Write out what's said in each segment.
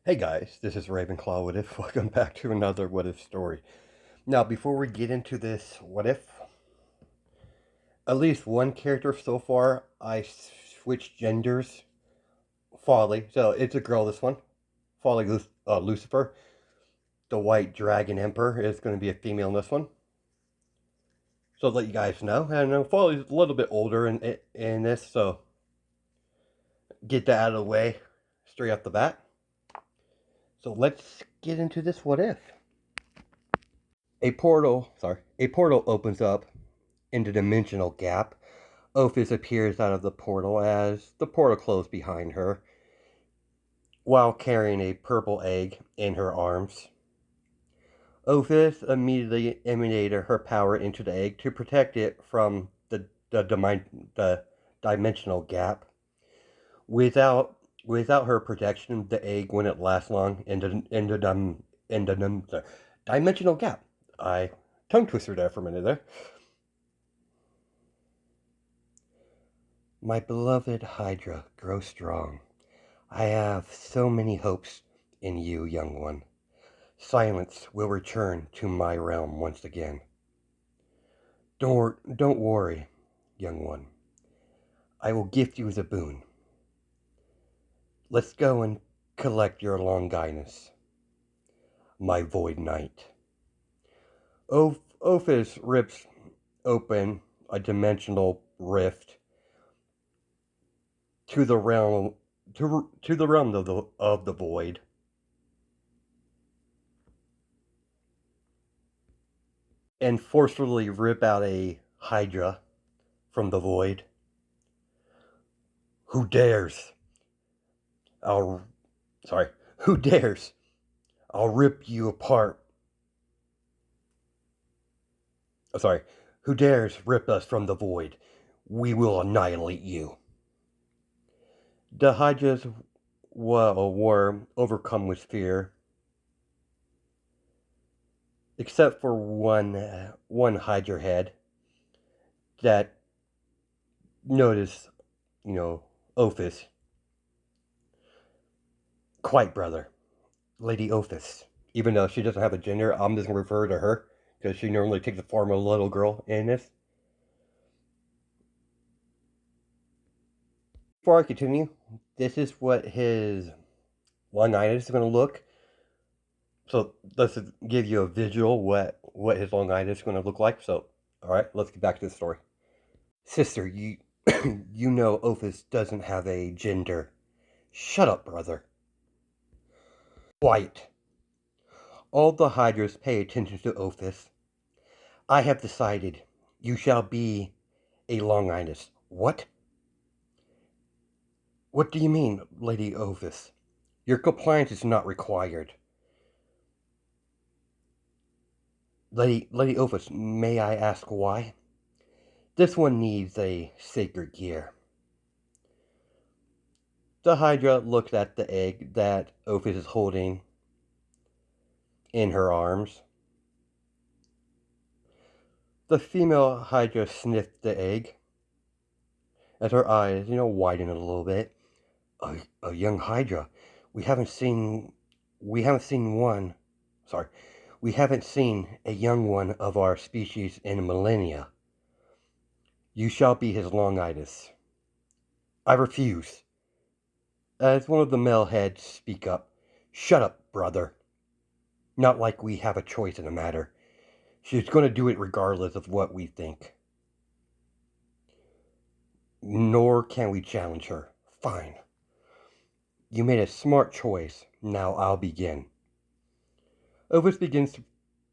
Hey guys, this is Ravenclaw What If. Welcome back to another What If story. Now, before we get into this What If, at least one character so far, I switched genders. Folly, so it's a girl this one. Folly Lucifer. The White Dragon Emperor is going to be a female in this one. So to let you guys know, I know Folly's a little bit older in this, so get that out of the way straight off the bat. So let's get into this What If. A portal opens up into dimensional gap. Ophis appears out of the portal as the portal closed behind her, while carrying a purple egg in her arms. Ophis immediately emanated her power into the egg to protect it from the dimensional gap. Without her protection, the egg wouldn't last long in the dimensional gap. I tongue twister there for a minute there. My beloved Hydra, grow strong. I have so many hopes in you, young one. Silence will return to my realm once again. Don't worry, young one. I will gift you as a boon. Let's go and collect your Longinus, my Void Knight. Ophis rips open a dimensional rift to the realm of the void. And forcefully rip out a Hydra from the void. Who dares? Who dares? I'll rip you apart. Who dares rip us from the void? We will annihilate you. The Hydras were overcome with fear, except for one Hydra head that noticed, Ophis. Quite, brother. Lady Ophis. Even though she doesn't have a gender, I'm just going to refer to her, because she normally takes the form of a little girl in this. Before I continue, this is what his Longinus is going to look. So let's give you a visual what his Longinus is going to look like. So, alright, let's get back to the story. Sister, you you know Ophis doesn't have a gender. Shut up, brother. Quiet. All the Hydras pay attention to Ophis. I have decided you shall be a Longinus. What? What do you mean, Lady Ophis? Your compliance is not required. Lady Ophis, may I ask why? This one needs a sacred gear. The Hydra looks at the egg that Ophis is holding in her arms. The female Hydra sniffed the egg as her eyes, widen a little bit. A young Hydra. We haven't seen a young one of our species in millennia. You shall be his Longinus. I refuse. As one of the male heads speak up, shut up, brother. Not like we have a choice in the matter. She's going to do it regardless of what we think. Nor can we challenge her. Fine. You made a smart choice. Now I'll begin. Ophis begins to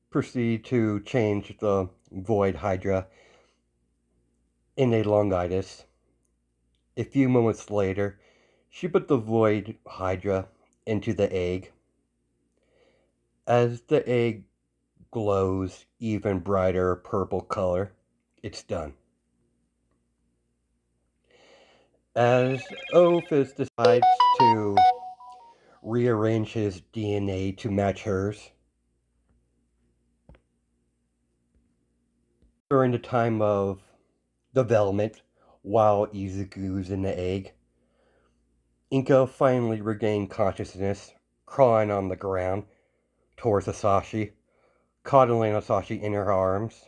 proceed to change the Void Hydra in a Longinus. A few moments later, she put the Void Hydra into the egg. As the egg glows even brighter purple color, it's done. As Ophis decides to rearrange his DNA to match hers, during the time of development, while Izuku's in the egg, Inko finally regained consciousness crawling on the ground towards Asashi, coddling Asashi in her arms.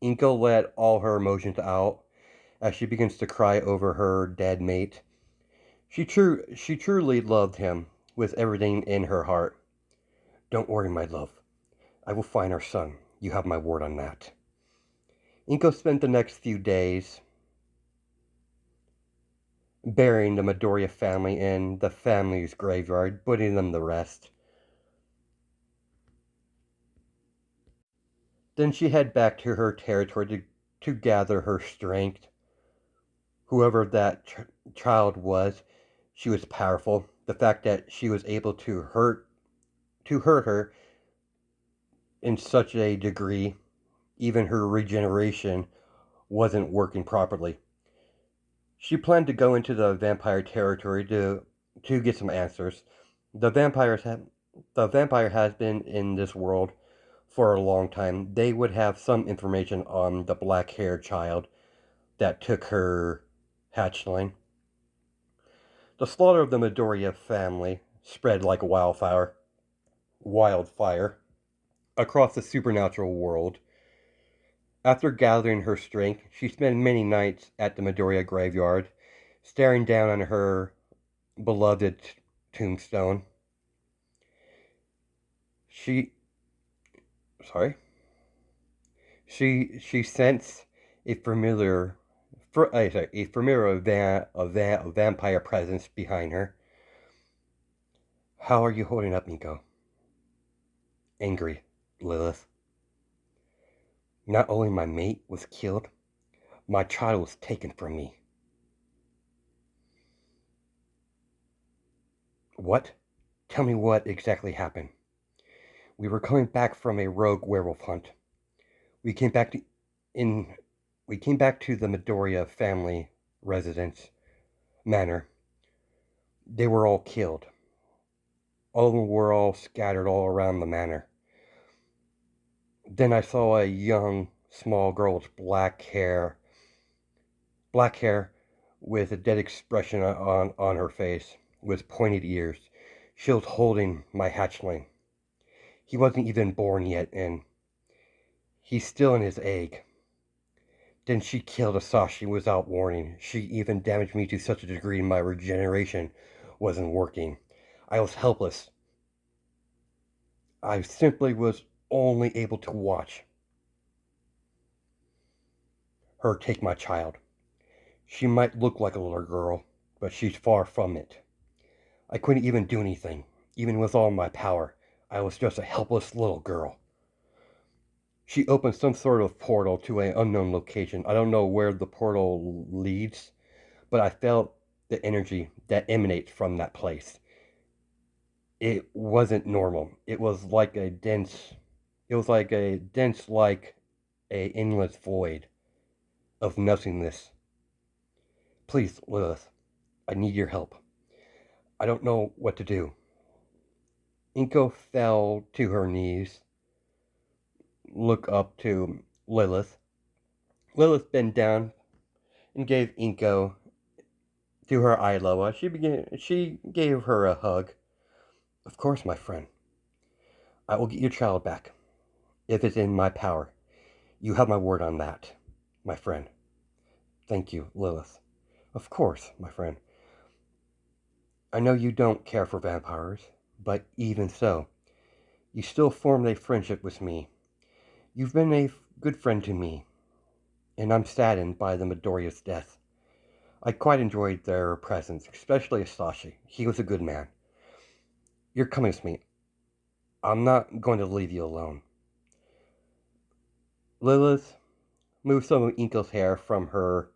Inko let all her emotions out as she begins to cry over her dead mate. She truly loved him with everything in her heart. Don't worry, my love. I will find our son. You have my word on that. Inko spent the next few days burying the Midoriya family in the family's graveyard, putting them to rest. Then she headed back to her territory to gather her strength. Whoever that child was, she was powerful. The fact that she was able to hurt her in such a degree, even her regeneration wasn't working properly. She planned to go into the vampire territory to get some answers. The the vampire has been in this world for a long time. They would have some information on the black-haired child that took her hatchling. The slaughter of the Midoriya family spread like a wildfire across the supernatural world. After gathering her strength, she spent many nights at the Midoriya graveyard, staring down on her beloved tombstone. She, sorry, she sensed a familiar, a vampire presence behind her. How are you holding up, Inko? Angry, Lilith. Not only my mate was killed, my child was taken from me. What? Tell me what exactly happened. We were coming back from a rogue werewolf hunt. We came back to in we came back to the Midoriya family residence manor. They were all killed. All of them were all scattered all around the manor. Then I saw a young, small girl with black hair with a dead expression on her face, with pointed ears. She was holding my hatchling. He wasn't even born yet, and he's still in his egg. Then she killed Asashi without warning. She even damaged me to such a degree my regeneration wasn't working. I was helpless. I simply was only able to watch her take my child. She might look like a little girl, but she's far from it. I couldn't even do anything, even with all my power. I was just a helpless little girl. She opened some sort of portal to an unknown location. I don't know where the portal leads, but I felt the energy that emanates from that place. It wasn't normal. It was like a dense, like a endless void of nothingness. Please, Lilith, I need your help. I don't know what to do. Inko fell to her knees, looked up to Lilith. Lilith bent down and gave Inko to her eye level. She gave her a hug. Of course, my friend. I will get your child back, if it's in my power. You have my word on that, my friend. Thank you, Lilith. Of course, my friend. I know you don't care for vampires, but even so, you still formed a friendship with me. You've been a good friend to me, and I'm saddened by the Midoriya's death. I quite enjoyed their presence, especially Asashi. He was a good man. You're coming with me. I'm not going to leave you alone. Lilith moved some of Inko's hair from her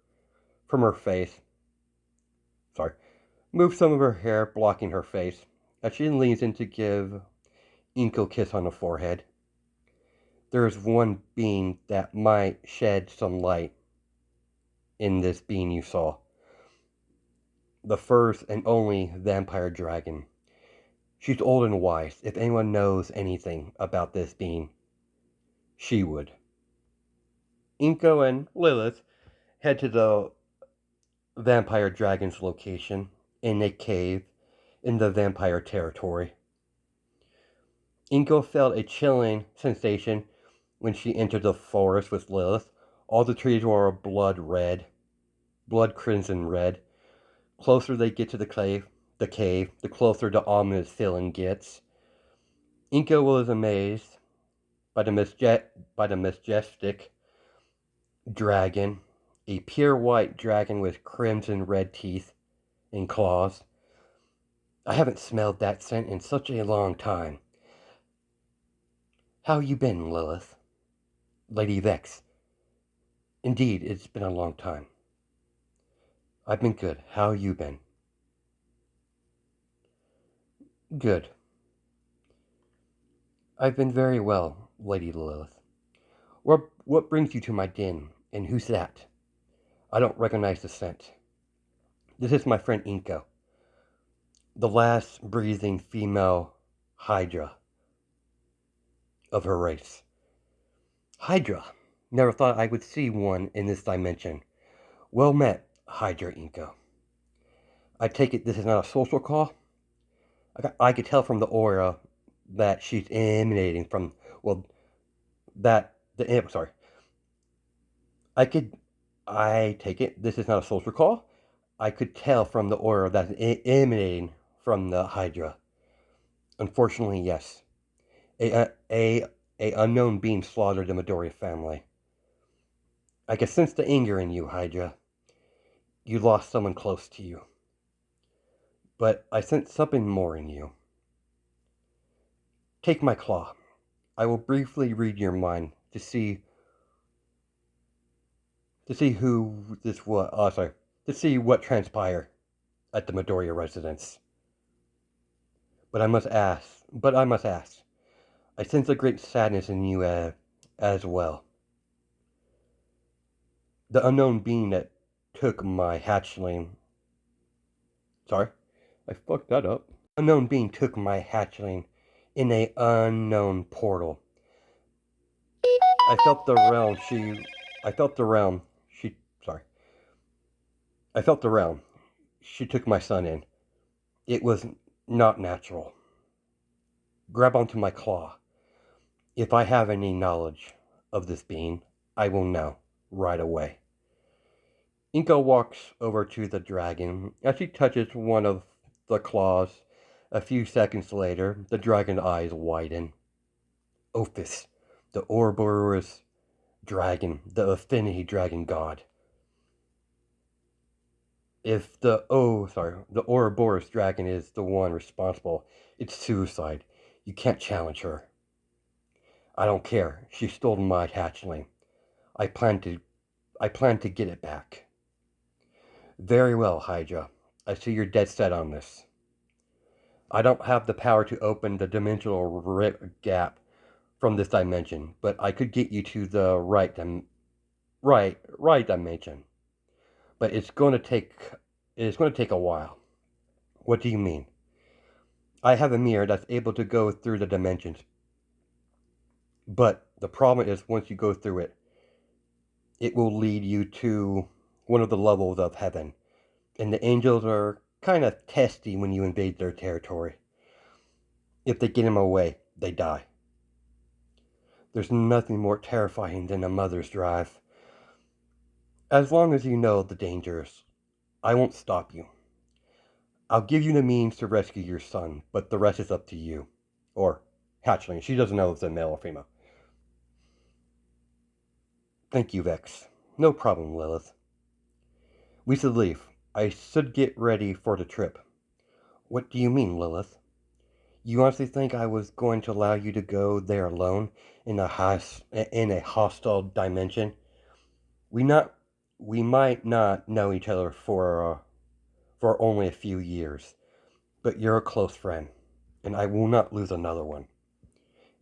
face. Sorry. Moved some of her hair, blocking her face, as she leans in to give Inko a kiss on the forehead. There is one being that might shed some light in this being you saw. The first and only vampire dragon. She's old and wise. If anyone knows anything about this being, she would. Inko and Lilith head to the vampire dragon's location in a cave in the vampire territory. Inko felt a chilling sensation when she entered the forest with Lilith. All the trees were blood red, blood crimson red. Closer they get to the cave, the closer the ominous feeling gets. Inko was amazed by the majestic dragon, a pure white dragon with crimson red teeth and claws. I haven't smelled that scent in such a long time. How you been, Lilith? Lady Vex. Indeed, it's been a long time. I've been good. How you been? Good. I've been very well, Lady Lilith. What brings you to my den, and who's that? I don't recognize the scent. This is my friend Inko, the last breathing female Hydra of her race. Hydra! Never thought I would see one in this dimension. Well met, Hydra Inko. I take it this is not a social call? I could tell from the aura that she's emanating from, well, sorry. I take it this is not a social call? I could tell from the aura that's emanating from the Hydra. Unfortunately, yes. A unknown being slaughtered the Midoriya family. I can sense the anger in you, Hydra. You lost someone close to you. But I sense something more in you. Take my claw. I will briefly read your mind to see who this was. Oh, sorry. To see what transpired at the Midoriya residence. But I must ask. I sense a great sadness in you as well. The unknown being that took my hatchling. Sorry, I fucked that up. Unknown being took my hatchling in a unknown portal. I felt the realm she. I felt the realm she. Sorry. I felt the realm she took my son in. It was not natural. Grab onto my claw. If I have any knowledge of this being, I will know right away. Inko walks over to the dragon. As he touches one of the claws, a few seconds later, the dragon's eyes widen. Ophis, the Ouroboros dragon, the affinity dragon god. If the Ouroboros dragon is the one responsible, it's suicide. You can't challenge her. I don't care. She stole my hatchling. I plan to get it back. Very well, Hydra. I see you're dead set on this. I don't have the power to open the dimensional gap from this dimension, but I could get you to the right dimension. But it's going to take a while. What do you mean? I have a mirror that's able to go through the dimensions. But the problem is once you go through it, it will lead you to one of the levels of heaven. And the angels are kind of testy when you invade their territory. If they get him away, they die. There's nothing more terrifying than a mother's drive. As long as you know the dangers, I won't stop you. I'll give you the means to rescue your son, but the rest is up to you. Or hatchling. She doesn't know if it's a male or female. Thank you, Vex. No problem, Lilith. We should leave. I should get ready for the trip. What do you mean, Lilith? You honestly think I was going to allow you to go there alone in a hostile dimension? We not we might not know each other for only a few years, but you're a close friend, and I will not lose another one.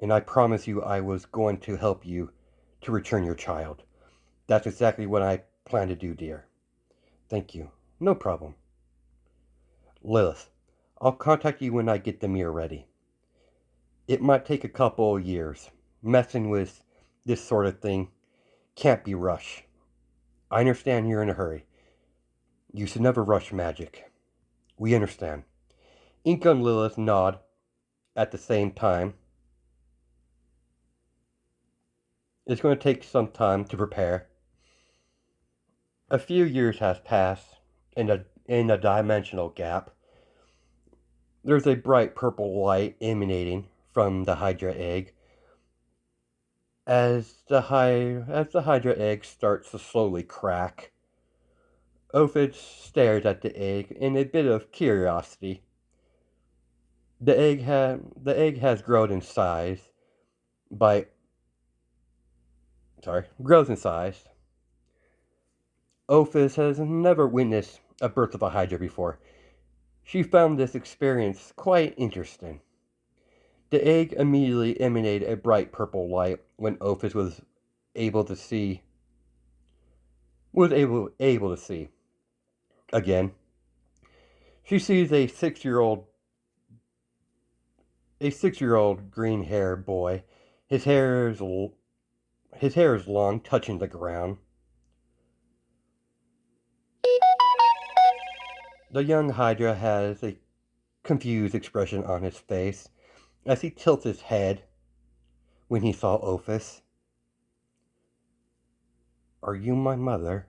And I promise you I was going to help you to return your child. That's exactly what I plan to do, dear. Thank you. No problem. Lilith, I'll contact you when I get the mirror ready. It might take a couple of years. Messing with this sort of thing can't be rushed. I understand you're in a hurry. You should never rush magic. We understand. Inka and Lilith nod at the same time. It's going to take some time to prepare. A few years has passed in a dimensional gap. There's a bright purple light emanating from the Hydra egg. As the Hydra egg starts to slowly crack, Ophis stares at the egg in a bit of curiosity. The egg has grown in size by grows in size. Ophis has never witnessed a birth of a Hydra before. She found this experience quite interesting. The egg immediately emanated a bright purple light when Ophis was able to see. Was able to see again. She sees a 6-year old green haired boy. His hair is long, touching the ground. The young Hydra has a confused expression on his face as he tilts his head when he saw Ophis. Are you my mother?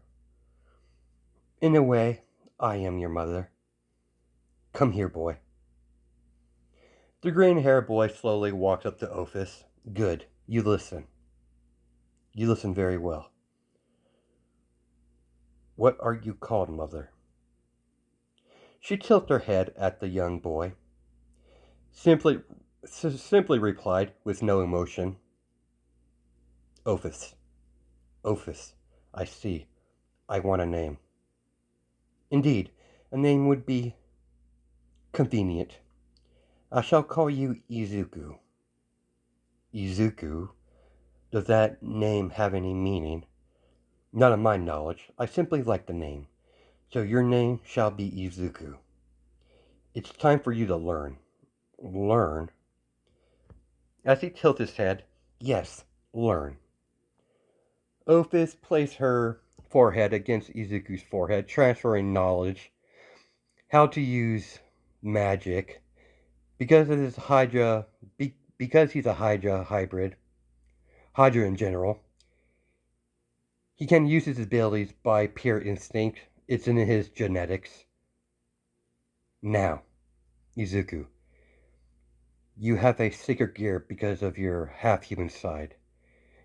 In a way, I am your mother. Come here, boy. The green-haired boy slowly walks up to Ophis. Good. You listen. You listen very well. What are you called, mother? She tilts her head at the young boy. Simply replied with no emotion. Ophis. Ophis. I see. I want a name. Indeed, a name would be convenient. I shall call you Izuku. Izuku? Does that name have any meaning? Not of my knowledge. I simply like the name. So your name shall be Izuku. It's time for you to learn. Learn? As he tilts his head, yes, learn. Ophis placed her forehead against Izuku's forehead, transferring knowledge. How to use magic. Because it is Hydra, because he's a Hydra hybrid, Hydra in general, he can use his abilities by pure instinct. It's in his genetics. Now, Izuku, you have a sacred gear because of your half-human side.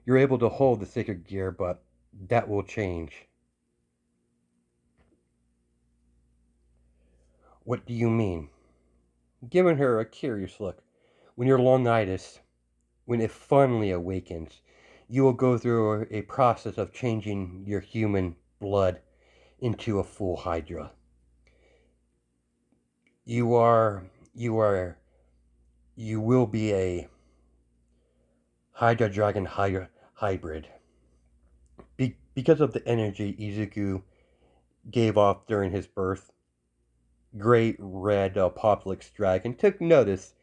You're able to hold the sacred gear, but that will change. What do you mean? Giving her a curious look. When your longitis, when it finally awakens, you will go through a process of changing your human blood into a full Hydra. You will be a Hydra Dragon hybrid. Because of the energy Izuku gave off during his birth, Great Red Apocalypse Dragon took notice.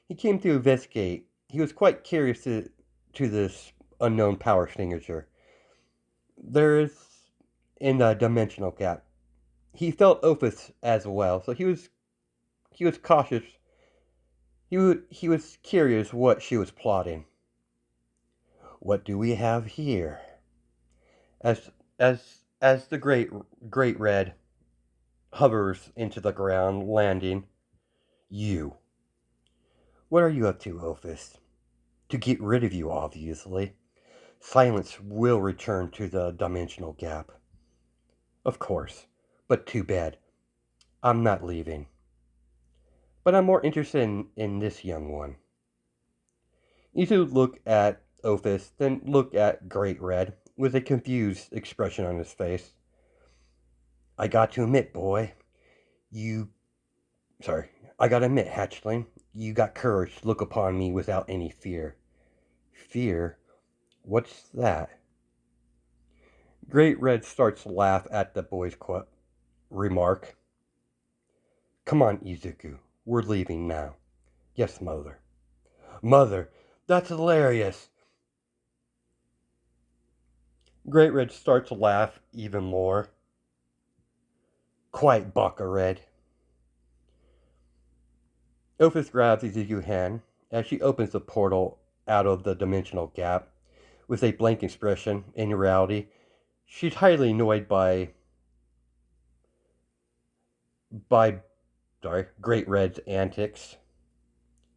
He came to investigate. He was quite curious to this unknown power signature. There is in a dimensional gap. He felt Ophis as well, so he was cautious. He was curious what she was plotting. What do we have here? As the great red hovers into the ground, landing. You. What are you up to, Ophis? To get rid of you, obviously. Silence will return to the dimensional gap. Of course, but too bad. I'm not leaving. But I'm more interested in this young one. Izu looked at Ophis, then looked at Great Red, with a confused expression on his face. I got to admit, boy, I gotta admit, hatchling, you got courage to look upon me without any fear. Fear? What's that? Great Red starts to laugh at the boy's remark. Come on, Izuku, we're leaving now. Yes, mother. Mother, that's hilarious. Great Red starts to laugh even more. Quite Baka Red. Ophis grabs Izuku's hand as she opens the portal out of the dimensional gap. with a blank expression. In reality, she's highly annoyed by Great Red's antics.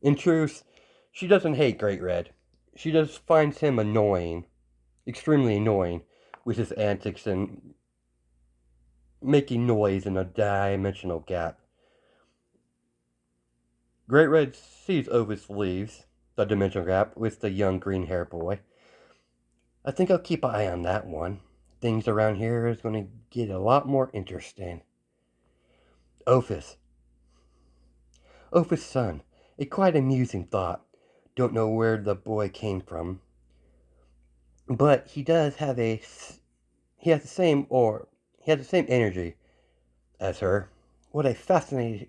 In truth, she doesn't hate Great Red. She just finds him annoying, extremely annoying, with his antics and making noise in a dimensional gap. Great Red sees Ophis leaves the dimensional gap with the young green hair boy. I think I'll keep an eye on that one. Things around here is going to get a lot more interesting. Ophis. Ophis' son. A quite amusing thought. Don't know where the boy came from. But he does have he has the same energy as her. What a fascinating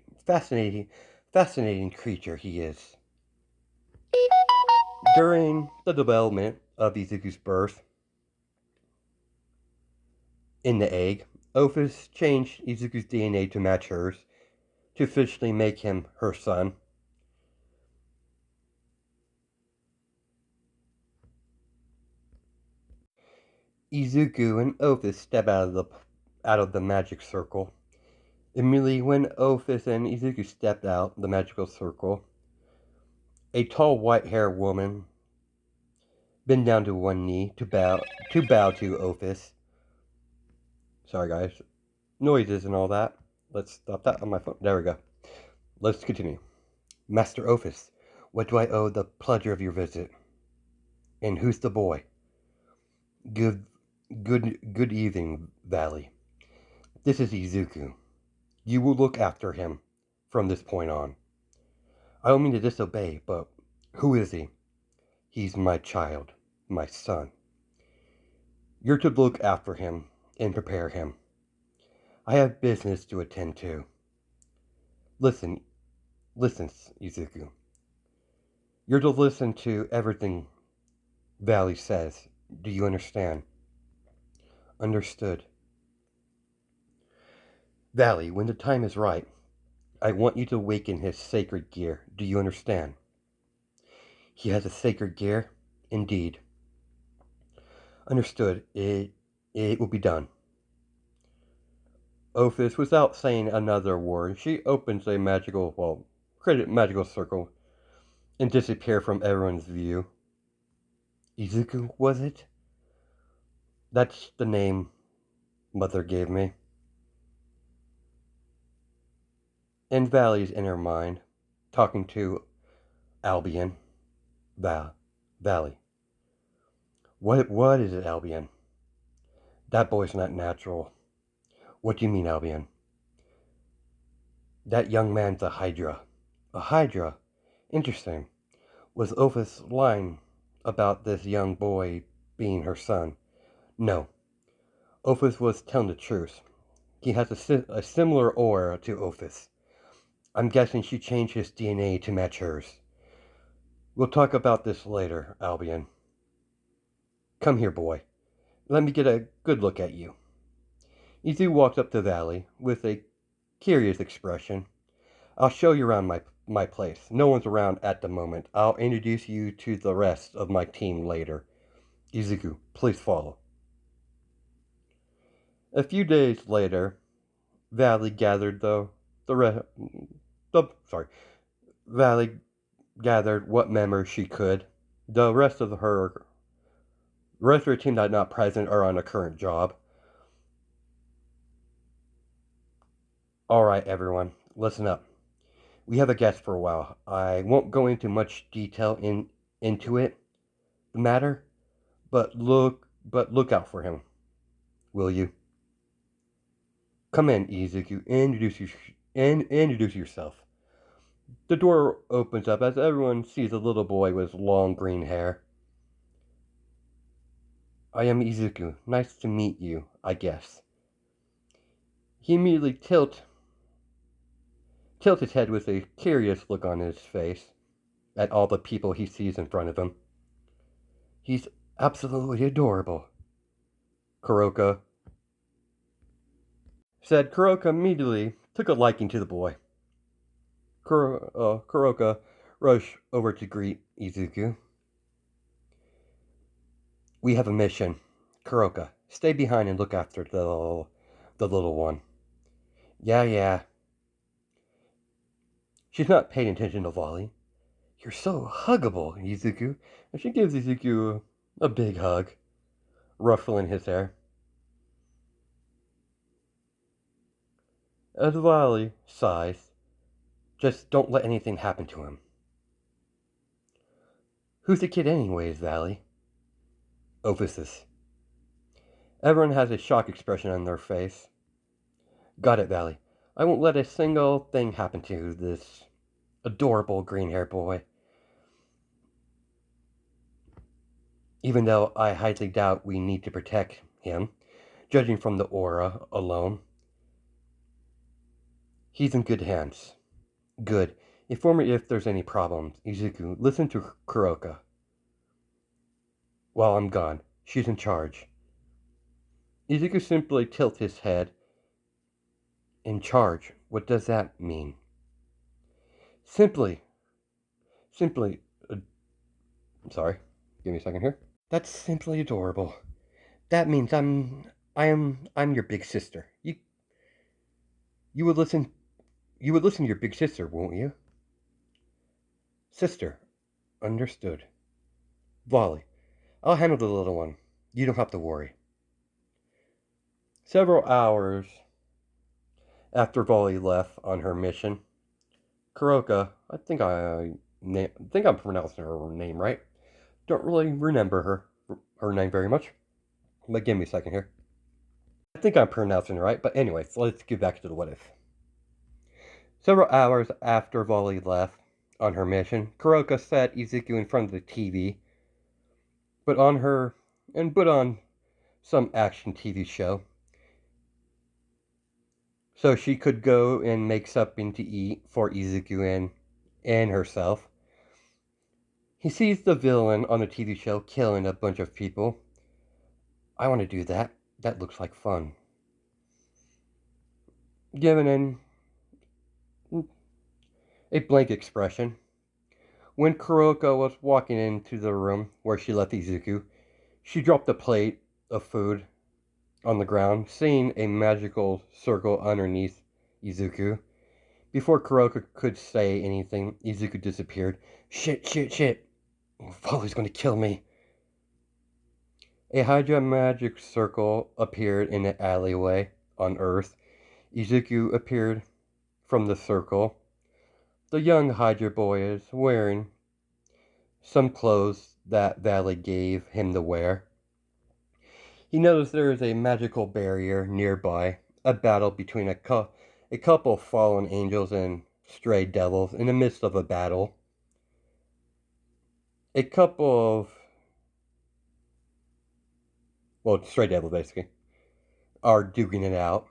creature he is. During the development of Izuku's birth in the egg, Ophis changed Izuku's DNA to match hers to officially make him her son. Izuku and Ophis step out of the magic circle. Immediately when Ophis and Izuku stepped out the magical circle, a tall white-haired woman bent down to one knee to bow to Ophis. Sorry guys, noises and all that. Let's stop that on my phone. There we go. Let's continue. Master Ophis, what do I owe the pleasure of your visit? And who's the boy? Good evening, Vali. This is Izuku. You will look after him from this point on. I don't mean to disobey, but who is he? He's my child, my son. You're to look after him and prepare him. I have business to attend to. Listen, Izuku. You're to listen to everything Vali says. Do you understand? Understood. Vali, when the time is right, I want you to awaken his sacred gear. Do you understand? He has a sacred gear? Indeed. Understood. It will be done. Ophis, without saying another word, she opens a magical circle and disappear from everyone's view. Izuku, was it? That's the name Mother gave me. And Vali's in her mind, talking to Albion. Vali. What is it, Albion? That boy's not natural. What do you mean, Albion? That young man's a Hydra. A Hydra? Interesting. Was Ophis lying about this young boy being her son? No. Ophis was telling the truth. He has a similar aura to Ophis. I'm guessing she changed his DNA to match hers. We'll talk about this later, Albion. Come here, boy. Let me get a good look at you. Izu walks up to Vali with a curious expression. I'll show you around my place. No one's around at the moment. I'll introduce you to the rest of my team later. Izuku, please follow. A few days later, Vali gathered Vali gathered what members she could. The rest of her team that are not present are on a current job. Alright everyone, listen up. We have a guest for a while. I won't go into much detail into the matter, but look out for him. Will you? Come in, Izuku. Introduce yourself. The door opens up as everyone sees a little boy with long green hair. I am Izuku. Nice to meet you, I guess. He immediately tilts his head with a curious look on his face at all the people he sees in front of him. He's absolutely adorable, Kuroka said. Kuroka immediately took a liking to the boy. Kuroka rushed over to greet Izuku. We have a mission. Kuroka, stay behind and look after the little one. Yeah. She's not paying attention to Vali. You're so huggable, Izuku. And she gives Izuku a big hug, ruffling his hair. As Vali sighs, just don't let anything happen to him. Who's the kid anyways, Vali? Ophis. Everyone has a shock expression on their face. Got it, Vali. I won't let a single thing happen to this adorable green-haired boy. Even though I highly doubt we need to protect him, judging from the aura alone. He's in good hands. Good. Inform me if there's any problems. Izuku, listen to Kuroka. While I'm gone, she's in charge. Izuku simply tilts his head. In charge? What does that mean? Simply, sorry, give me a second here. That's simply adorable. That means I'm your big sister. You would listen to your big sister, won't you? Sister, understood. Vali, I'll handle the little one. You don't have to worry. Several hours after Vali left on her mission, Kuroka, I think I'm pronouncing her name right. Don't really remember her name very much. But give me a second here. I think I'm pronouncing it right, but anyways, let's get back to the what if. Several hours after Vali left on her mission, Kuroka sat Izuku in front of the TV, put on some action TV show, so she could go and make something to eat for Izuku and herself. He sees the villain on the TV show killing a bunch of people. I want to do that. That looks like fun. Given a blank expression, when Kuroka was walking into the room where she left Izuku, she dropped a plate of food on the ground, seeing a magical circle underneath Izuku. Before Kuroka could say anything, Izuku disappeared. Shit. Vali's gonna kill me. A Hydra magic circle appeared in an alleyway on Earth. Izuku appeared from the circle. The young Hydra boy is wearing some clothes that Vali gave him to wear. He knows there is a magical barrier nearby, a battle between a couple of fallen angels and stray devils in the midst of a battle. A couple of, stray devils basically, are duking it out.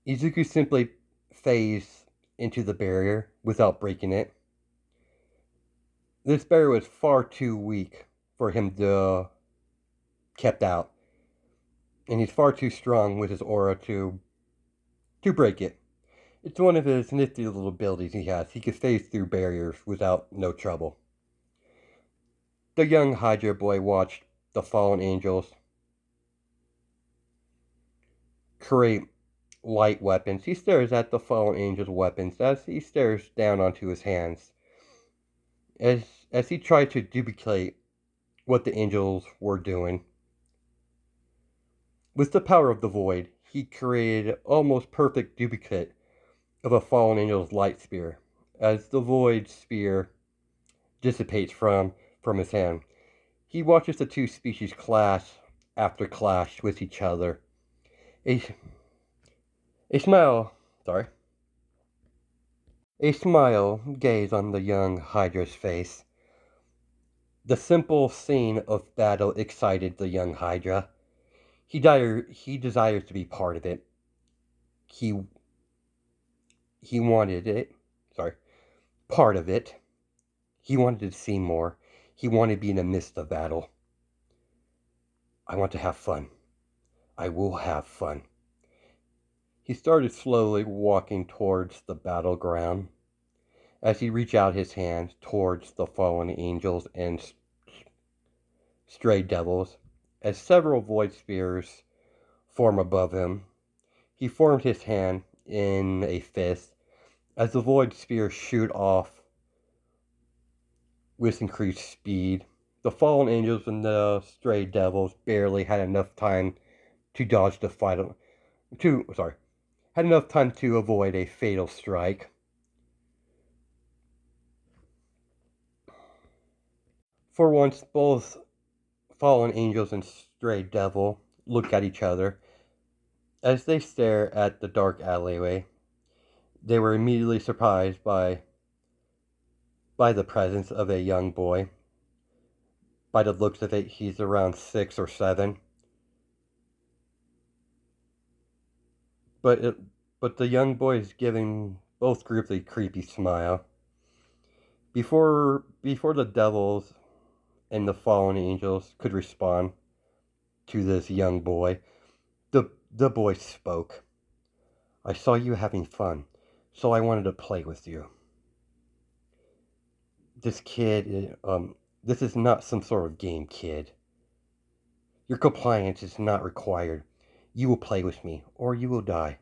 Izuku simply phased into the barrier without breaking it. This barrier was far too weak for him to kept out, and he's far too strong with his aura to break it. It's one of his nifty little abilities he has. He can phase through barriers without no trouble. The young Hydra boy watched the fallen angels create light weapons. He stares at the fallen angel's weapons as he stares down onto his hands. As he tried to duplicate what the angels were doing. With the power of the void, he created almost perfect duplicate of a fallen angel's light spear. As the void spear dissipates from his hand, he watches the two species clash after clash with each other. A smile gazed on the young Hydra's face. The simple scene of battle excited the young Hydra. He desires to be part of it. He wanted it. Part of it. He wanted to see more. He wanted to be in the midst of battle. I want to have fun. I will have fun. He started slowly walking towards the battleground as he reached out his hands towards the fallen angels and stray devils, as several void spears form above him. He formed his hand in a fist as the void spears shoot off with increased speed. The fallen angels and the stray devils barely had enough time to dodge the fatal had enough time to avoid a fatal strike. For once, both fallen angels and stray devil look at each other. As they stare at the dark alleyway, they were immediately surprised by the presence of a young boy. By the looks of it, he's around 6 or 7. But but the young boy is giving both groups a creepy smile. Before the devils and the fallen angels could respond to this young boy, the boy spoke. I saw you having fun, so I wanted to play with you. This kid, this is not some sort of game, kid. Your compliance is not required. You will play with me, or you will die.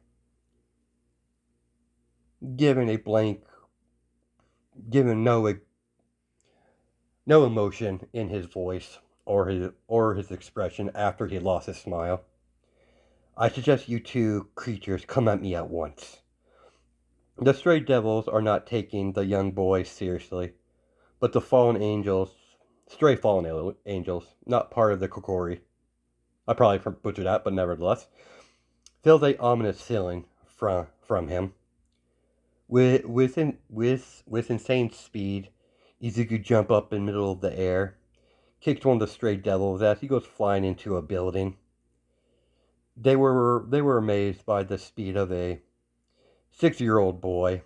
Given a blank, given no emotion in his voice or his expression after he lost his smile, I suggest you two creatures come at me at once. The stray devils are not taking the young boy seriously, but the stray fallen angels, not part of the Kokori, I probably butchered that, but nevertheless, feel a ominous feeling from him. With insane speed, Izuku jump up in the middle of the air, kicks one of the stray devils as he goes flying into a building. They were amazed by the speed of a 6-year-old boy.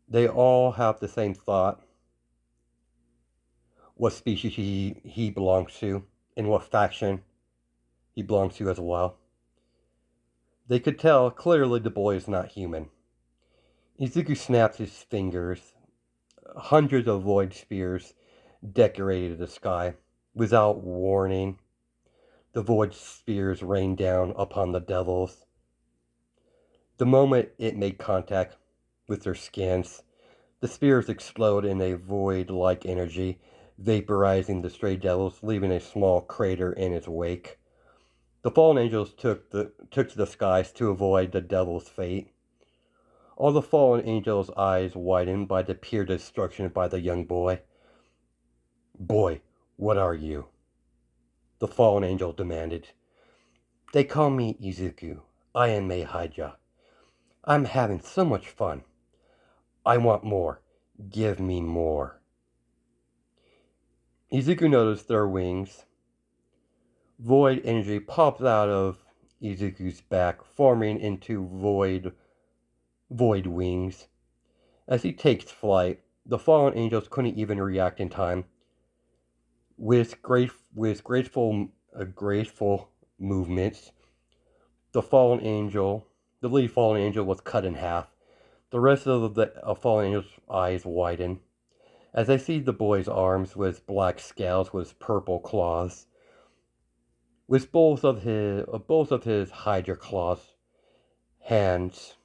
They all have the same thought: what species he belongs to, and what faction he belongs to as well. They could tell clearly the boy is not human. Izuku snaps his fingers. Hundreds of void spears decorated the sky. Without warning, the void spears rained down upon the devils. The moment it made contact with their skins, the spears explode in a void-like energy, vaporizing the stray devils, leaving a small crater in its wake. The fallen angels took to the skies to avoid the devil's fate. All the fallen angels' eyes widened by the pure destruction by the young boy. Boy, what are you? The fallen angel demanded. They call me Izuku. I am Meihija. I'm having so much fun. I want more. Give me more. Izuku noticed their wings. Void energy pops out of Izuku's back, forming into void wings. As he takes flight, the fallen angels couldn't even react in time. With graceful movements, the lead fallen angel was cut in half. The rest of the fallen angel's eyes widen as they see the boy's arms with black scales with purple claws. With both of his Hydra claws hands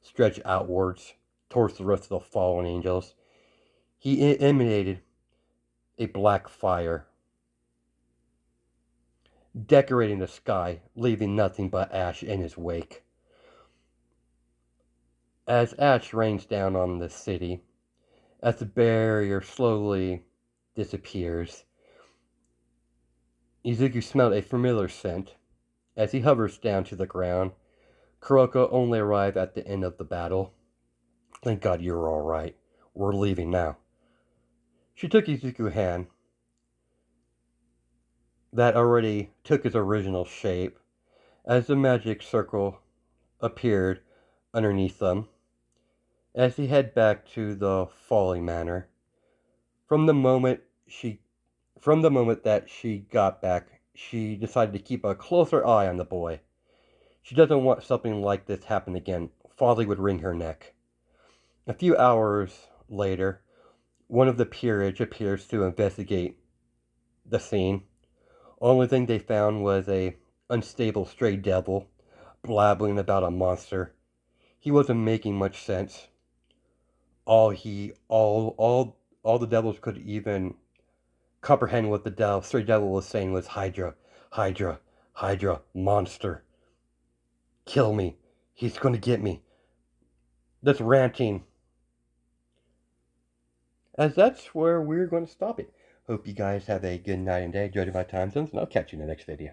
stretched outwards towards the rest of the fallen angels, he emanated a black fire, decorating the sky, leaving nothing but ash in his wake. As ash rains down on the city, as the barrier slowly disappears, Izuku smelled a familiar scent. As he hovers down to the ground, Kuroko only arrived at the end of the battle. Thank God you're all right. We're leaving now. She took Izuku's hand, that already took its original shape, as the magic circle appeared underneath them. As he head back to the Folly Manor, from the moment that she got back, she decided to keep a closer eye on the boy. She doesn't want something like this happen again. Folly would wring her neck. A few hours later, one of the peerage appears to investigate the scene. Only thing they found was a unstable stray devil blabbering about a monster. He wasn't making much sense. All the devils could even comprehend what the stray devil was saying was Hydra, Hydra, Hydra, monster. Kill me. He's gonna get me. That's ranting. As that's where we're going to stop it. Hope you guys have a good night and day. Enjoy my time zones, and I'll catch you in the next video.